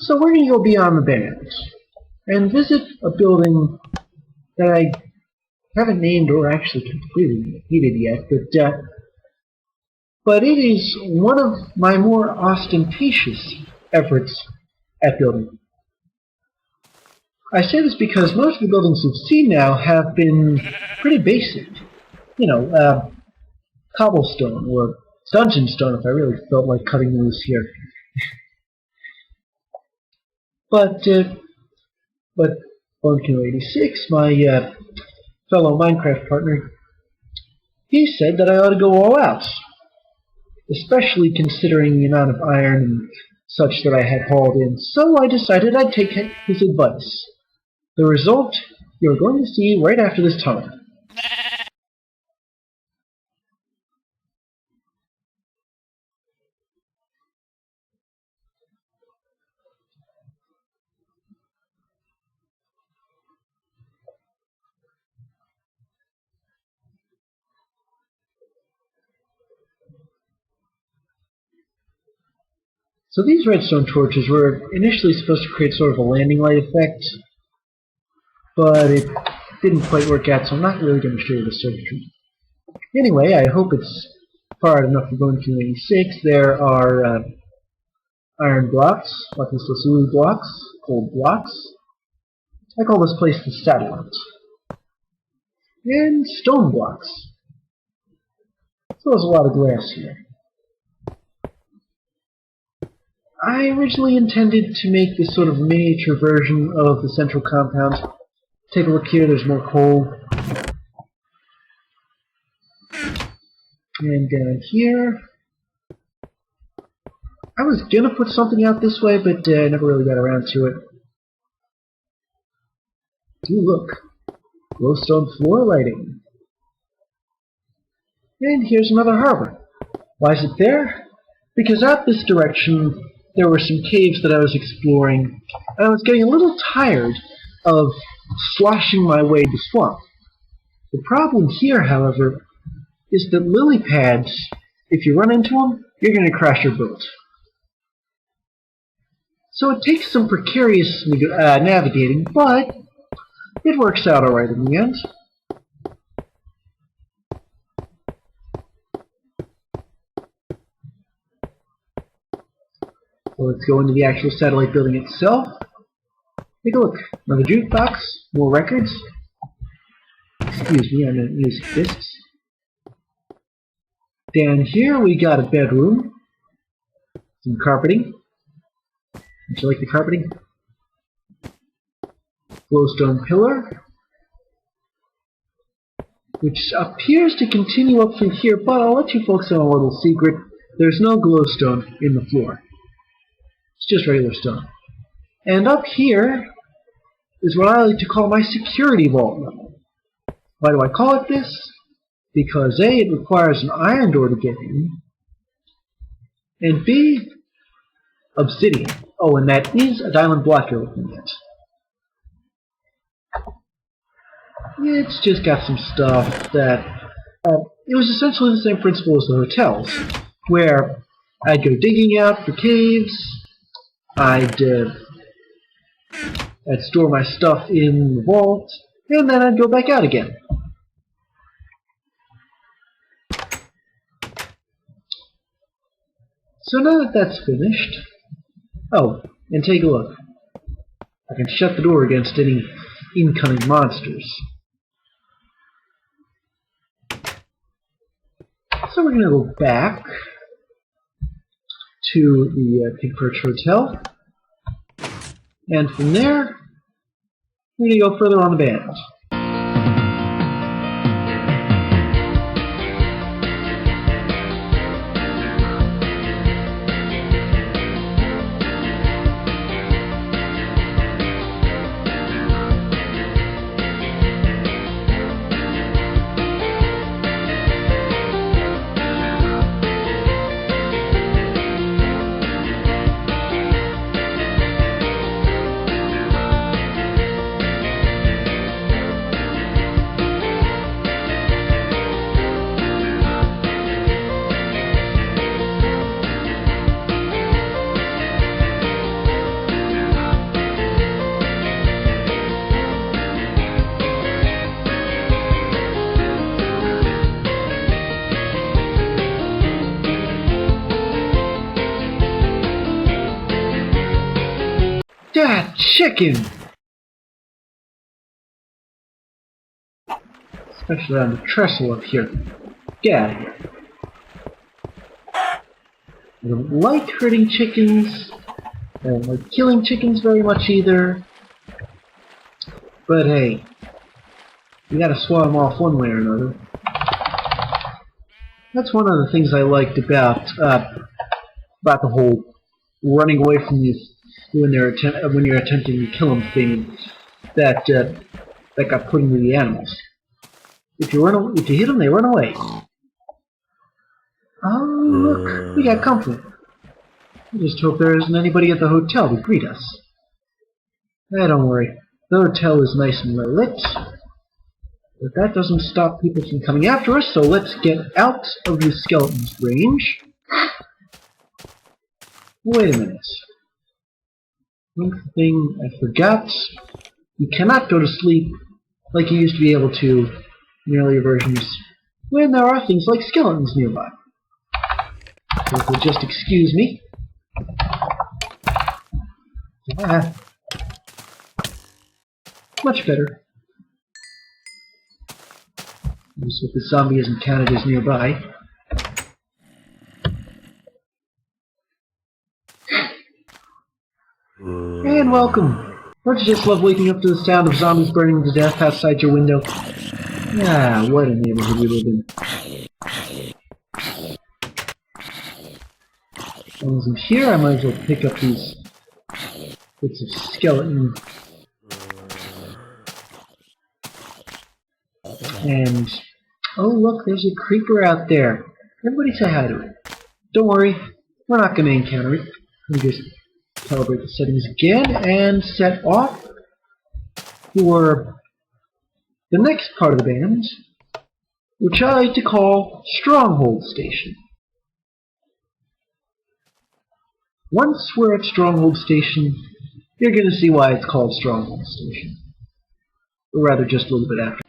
So we're going to go beyond the band and visit a building that I haven't named or actually completed yet, but it is one of my more ostentatious efforts at building. I say this because most of the buildings you've seen now have been pretty basic. You know, cobblestone or dungeon stone if I really felt like cutting loose here. But Bonekino86, my fellow Minecraft partner, he said that I ought to go all out, especially considering the amount of iron and such that I had hauled in. So I decided I'd take his advice. The result you're going to see right after this tunnel. So these redstone torches were initially supposed to create sort of a landing light effect, but it didn't quite work out, so I'm not really going to show you the circuitry. Anyway, I hope it's far out enough for Bonekino86. There are iron blocks, Lapis blocks, gold blocks. I call this place the satellite. And stone blocks. So there's a lot of glass here. I originally intended to make this sort of miniature version of the central compound. Take a look here, there's more coal. And down here, I was gonna put something out this way, but I never really got around to it. Ooh, look. Glowstone floor lighting. And here's another harbor. Why is it there? Because out this direction, there were some caves that I was exploring, and I was getting a little tired of sloshing my way to swamp. The problem here, however, is that lily pads, if you run into them, you're going to crash your boat. So it takes some precarious navigating, but it works out alright in the end. So let's go into the actual satellite building itself. Take a look. Another jukebox, more records. Excuse me, I'm going to use discs. Down here we got a bedroom. Some carpeting. Don't you like the carpeting? Glowstone pillar, which appears to continue up through here, but I'll let you folks know a little secret. There's no glowstone in the floor. It's just regular stone. And up here is what I like to call my security vault level. Why do I call it this? Because A, it requires an iron door to get in, and B, obsidian. Oh, and that is a diamond block you're looking at. It's just got some stuff that... it was essentially the same principle as the hotels, where I'd go digging out for caves, I'd store my stuff in the vault, and then I'd go back out again. So now that that's finished... Oh, and take a look. I can shut the door against any incoming monsters. So we're going to go back to the Pig Perch Hotel, and from there, we're going to go further on the band. chicken! Especially on the trestle up here. Get out of here. I don't like hurting chickens. I don't like killing chickens very much either. But hey, you gotta swat them off one way or another. That's one of the things I liked about the whole running away from you when you're attempting to kill them thing that got put into the animals. If you hit them, they run away. Oh, look, we got company. I just hope there isn't anybody at the hotel to greet us. Don't worry, the hotel is nice and well lit. But that doesn't stop people from coming after us, so let's get out of the skeleton's range. Wait a minute. One thing I forgot. You cannot go to sleep like you used to be able to in earlier versions when there are things like skeletons nearby. So if you'll just excuse me. Much better. Just if the zombie isn't counted as nearby. And welcome! Don't you just love waking up to the sound of zombies burning to death outside your window? Ah, what a neighborhood we live in. As I'm here, I might as well pick up these bits of skeleton. And, oh look, there's a creeper out there. Everybody say hi to it. Don't worry, we're not going to encounter it. Let me just calibrate the settings again and set off for the next part of the band, which I like to call Stronghold Station. Once we're at Stronghold Station, you're going to see why it's called Stronghold Station. Or rather, just a little bit after.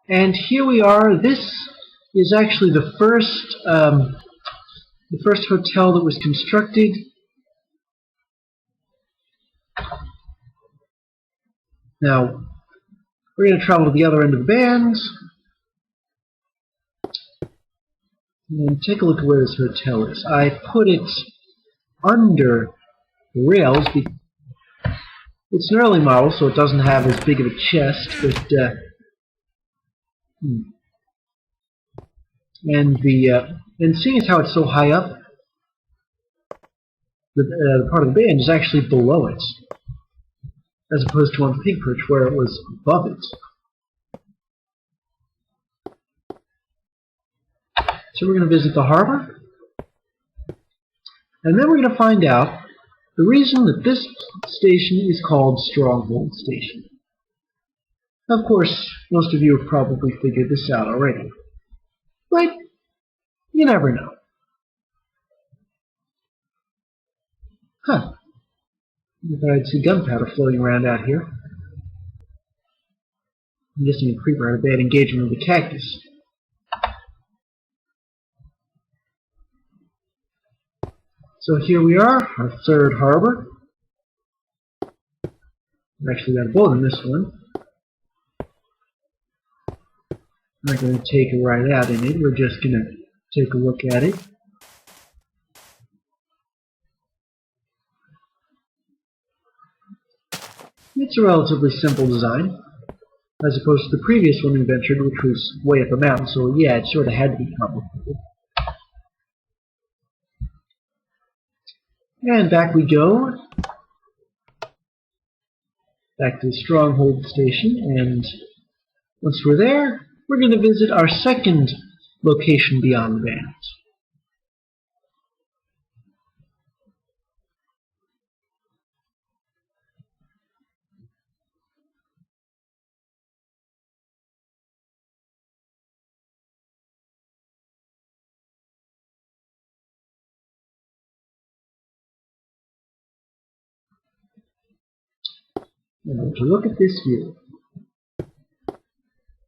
And here we are. This is actually the first hotel that was constructed. Now, we're going to travel to the other end of the band and take a look at where this hotel is. I put it under the rails. It's an early model, so it doesn't have as big of a chest, but and seeing as how it's so high up, the part of the band is actually below it, as opposed to on Pig Perch where it was above it. So we're going to visit the harbor, and then we're going to find out the reason that this station is called Stronghold Station. Of course, most of you have probably figured this out already, but you never know. Huh. I thought I'd see gunpowder floating around out here. I'm guessing a creeper had a bad engagement with the cactus. So here we are, our third harbor. I've actually got a boat in this one. I'm not going to take a ride out in it, we're just going to take a look at it. It's a relatively simple design, as opposed to the previous one we ventured, which was way up a mountain, so yeah, it sort of had to be complicated. And back we go. Back to the Stronghold Station, and once we're there, we're going to visit our second location beyond the bands. And to look at this view.